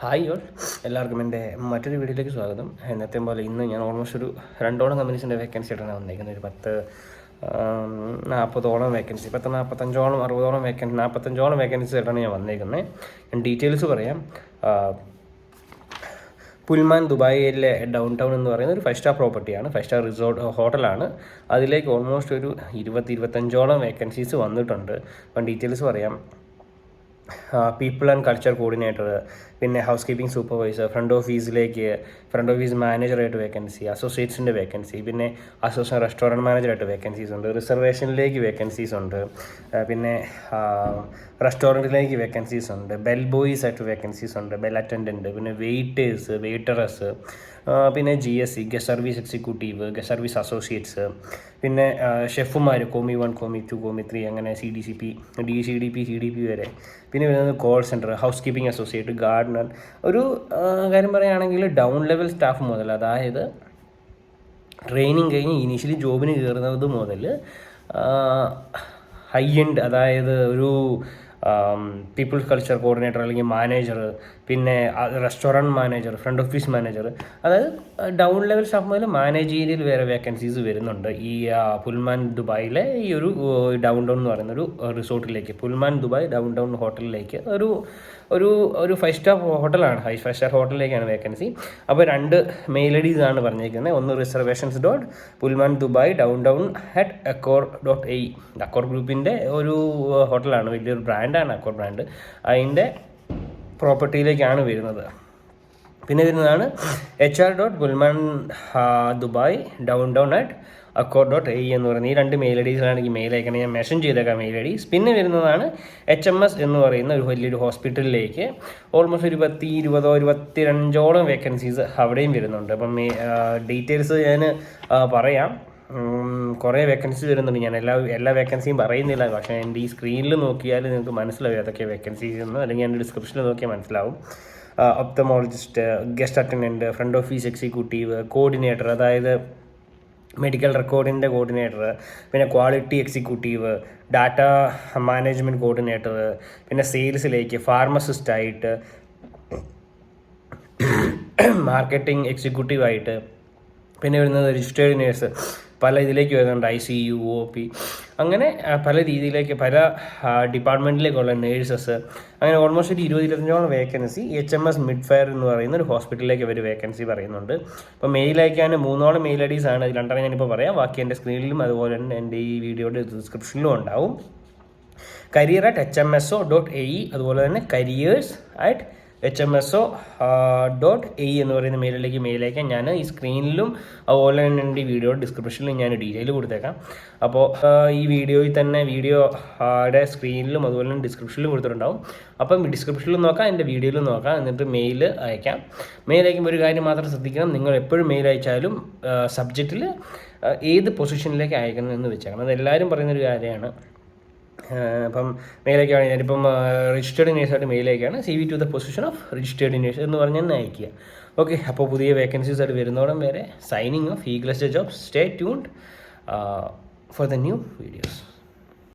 Hi all, എല്ലാവർക്കും എൻ്റെ മറ്റൊരു വീഡിയോയിലേക്ക് സ്വാഗതം. എന്നത്തെയും പോലെ ഇന്ന് ഞാൻ ഓൾമോസ്റ്റ് ഒരു 2 കമ്പനീസിൻ്റെ വേക്കൻസി ആയിട്ടാണ് വന്നിരിക്കുന്നത്. ഒരു 40-ഓളം വേക്കൻസി, 45-ഓളം 60-ഓളം 45-ഓളം വേക്കൻസി ആയിട്ടാണ് ഞാൻ വന്നിരിക്കുന്നത്. ഞാൻ ഡീറ്റെയിൽസ് പറയാം. പുൽമാൻ ദുബായിലെ ഡൗൺ ടൗൺ എന്ന് പറയുന്ന ഒരു 5-സ്റ്റാർ പ്രോപ്പർട്ടിയാണ്, 5-സ്റ്റാർ റിസോർട്ട് ഹോട്ടലാണ്. അതിലേക്ക് ഓൾമോസ്റ്റ് ഒരു 20-25-ഓളം വേക്കൻസീസ് വന്നിട്ടുണ്ട്. അപ്പം ഡീറ്റെയിൽസ് പറയാം. പീപ്പിൾ ആൻഡ് കൾച്ചർ കോർഡിനേറ്റർ, പിന്നെ house keeping supervisor, front office മാനേജറായിട്ട് വേക്കൻസി, അസോസിയേറ്റ്സിൻ്റെ വേക്കൻസി, പിന്നെ അസോസിയേറ്റ് റെസ്റ്റോറൻറ്റ് മാനേജറായിട്ട് വേക്കൻസീസ് ഉണ്ട്, റിസർവേഷനിലേക്ക് വേക്കൻസീസ് ഉണ്ട്, പിന്നെ റെസ്റ്റോറൻറ്റിലേക്ക് വേക്കൻസീസ് ഉണ്ട്, ബെൽ ബോയ്സ് ആയിട്ട് വേക്കൻസീസ് ഉണ്ട്, ബെൽ അറ്റൻഡൻറ്റ്, പിന്നെ വെയിറ്റേഴ്സ്, പിന്നെ GSC guest service executive, guest service associates, പിന്നെ ഷെഫുമാർ കോമി 1, കോമി 2, കോമി 3 അങ്ങനെ CDCP, CDP വരെ. പിന്നെ വരുന്നത് call centre, house keeping associate, Gardner. ഒരു കാര്യം പറയുകയാണെങ്കിൽ ഡൗൺ ലെവൽ സ്റ്റാഫ് മുതൽ, അതായത് ട്രെയിനിങ് കഴിഞ്ഞ് ഇനീഷ്യലി ജോബിന് കയറുന്നത് മുതൽ ഹൈ എൻഡ്, അതായത് ഒരു പീപ്പിൾസ് കൾച്ചർ കോർഡിനേറ്റർ അല്ലെങ്കിൽ മാനേജർ, പിന്നെ restaurant manager, front office manager, അതായത് ഡൗൺ ലെവൽ സ്റ്റാഫ് മുതൽ മാനേജീരിയൽ വേറെ വേക്കൻസീസ് വരുന്നുണ്ട് ഈ പുൽമാൻ ദുബായിലെ ഈ ഒരു ഡൗൺ ടൗൺ എന്ന് പറയുന്ന ഒരു റിസോർട്ടിലേക്ക്, പുൽമാൻ ദുബായ് ഡൗൺ ടൗൺ ഹോട്ടലിലേക്ക്. ഒരു 5-സ്റ്റാർ ഹോട്ടലാണ്, 5-സ്റ്റാർ ഹോട്ടലിലേക്കാണ് വേക്കൻസി. അപ്പോൾ 2 മെയിൽ IDs ആണ് പറഞ്ഞിരിക്കുന്നത്. ഒന്ന് reservations.പുൽമാൻ ദുബായ് ഡൗൺ ടൗൺ @accor.ae. അക്കോർ ഗ്രൂപ്പിൻ്റെ ഒരു ഹോട്ടലാണ്, വലിയൊരു ബ്രാൻഡാണ് അക്കോർ ബ്രാൻഡ്. അതിൻ്റെ പ്രോപ്പർട്ടിയിലേക്കാണ് വരുന്നത്. പിന്നെ വരുന്നതാണ് HR.പുൽമാൻ ദുബായ് ഡൗൺ ടൗൺ @accor.ae എന്ന് പറയുന്നത്. ഈ 2 മെയിൽ IDസിലാണ് ഈ മെയിൽ അയക്കണം. ഞാൻ മെൻഷൻ ചെയ്തേക്കാം മെയിൽ IDs. പിന്നെ വരുന്നതാണ് HMS എന്ന് പറയുന്ന ഒരു വലിയൊരു ഹോസ്പിറ്റലിലേക്ക്. ഓൾമോസ്റ്റ് ഒരു 20-25ഓളം വേക്കൻസീസ് അവിടെയും വരുന്നുണ്ട്. അപ്പം ഡീറ്റെയിൽസ് ഞാൻ പറയാം. കുറേ വേക്കൻസി വരുന്നുണ്ട്. ഞാൻ എല്ലാ വേക്കൻസിയും പറയുന്നില്ല, പക്ഷേ എൻ്റെ ഈ സ്ക്രീനിൽ നോക്കിയാൽ നിങ്ങൾക്ക് മനസ്സിലാവും ഏതൊക്കെ വേക്കൻസീസ് എന്ന്, അല്ലെങ്കിൽ എൻ്റെ ഡിസ്ക്രിപ്ഷനിൽ നോക്കിയാൽ മനസ്സിലാവും. Ophthalmologist, guest attendant, front office executive, coordinator, അതായത് മെഡിക്കൽ റെക്കോർഡിൻ്റെ കോർഡിനേറ്റർ, പിന്നെ quality executive, data management coordinator, പിന്നെ സെയിൽസിലേക്ക് ഫാർമസിസ്റ്റായിട്ട്, മാർക്കറ്റിംഗ് എക്സിക്യൂട്ടീവായിട്ട്, പിന്നെ വരുന്നത് രജിസ്റ്റേർഡ് നേഴ്സ്, പല ഇതിലേക്ക് വരുന്നുണ്ട്, ICU, OP, അങ്ങനെ പല രീതിയിലേക്ക് പല ഡിപ്പാർട്ട്മെൻറ്റിലേക്കുള്ള നേഴ്സസ്, അങ്ങനെ ഓൾമോസ്റ്റ് ഒരു 20-25ഓളം വേക്കൻസി HMS മിഡ്ഫെയർ എന്ന് പറയുന്ന ഒരു ഹോസ്പിറ്റലിലേക്ക് അവർ വേക്കൻസി പറയുന്നുണ്ട്. അപ്പോൾ മെയിൽ അയക്കാൻ 3ഓളം മെയിൽ IDs ആണ്. അതിൽ 2 ഞാനിപ്പോൾ പറയാം. ബാക്കി എൻ്റെ സ്ക്രീനിലും അതുപോലെ തന്നെ എൻ്റെ ഈ വീഡിയോയുടെ ഡിസ്ക്രിപ്ഷനിലും ഉണ്ടാവും. career@hmso.ae, അതുപോലെ തന്നെ careers@hmso.ae എന്ന് പറയുന്ന മെയിലിലേക്ക് മെയിൽ അയക്കാൻ ഞാൻ ഈ സ്ക്രീനിലും അതുപോലെ തന്നെ എൻ്റെ വീഡിയോ ഡിസ്ക്രിപ്ഷനിലും ഞാൻ ഡീറ്റെയിൽ കൊടുത്തേക്കാം. അപ്പോൾ ഈ വീഡിയോയിൽ തന്നെ വീഡിയോയുടെ സ്ക്രീനിലും അതുപോലെ തന്നെ ഡിസ്ക്രിപ്ഷനിലും കൊടുത്തിട്ടുണ്ടാവും. അപ്പം ഡിസ്ക്രിപ്ഷനിൽ നോക്കാം, എൻ്റെ വീഡിയോയിലും നോക്കാം, എന്നിട്ട് മെയിൽ അയക്കാം. മെയിൽ അയക്കുമ്പോൾ ഒരു കാര്യം മാത്രം ശ്രദ്ധിക്കണം, നിങ്ങൾ എപ്പോഴും മെയിൽ അയച്ചാലും സബ്ജക്റ്റിൽ ഏത് പൊസിഷനിലേക്ക് അയക്കണം എന്ന് വെച്ചേക്കണം. അത് എല്ലാവരും പറയുന്നൊരു കാര്യമാണ്. അപ്പം മെയിലേക്കാണ് ഞാനിപ്പം രജിസ്റ്റേർഡ് നേഴ്സായിട്ട് മെയിലേക്കാണ് CV to the position of registered nurse എന്ന് പറഞ്ഞാൽ അയക്കുക. ഓക്കെ, അപ്പോൾ പുതിയ വേക്കൻസീസ് ആയിട്ട് വരുന്നോടം വരെ signing off. Eagles jobs. Stay tuned for the new videos.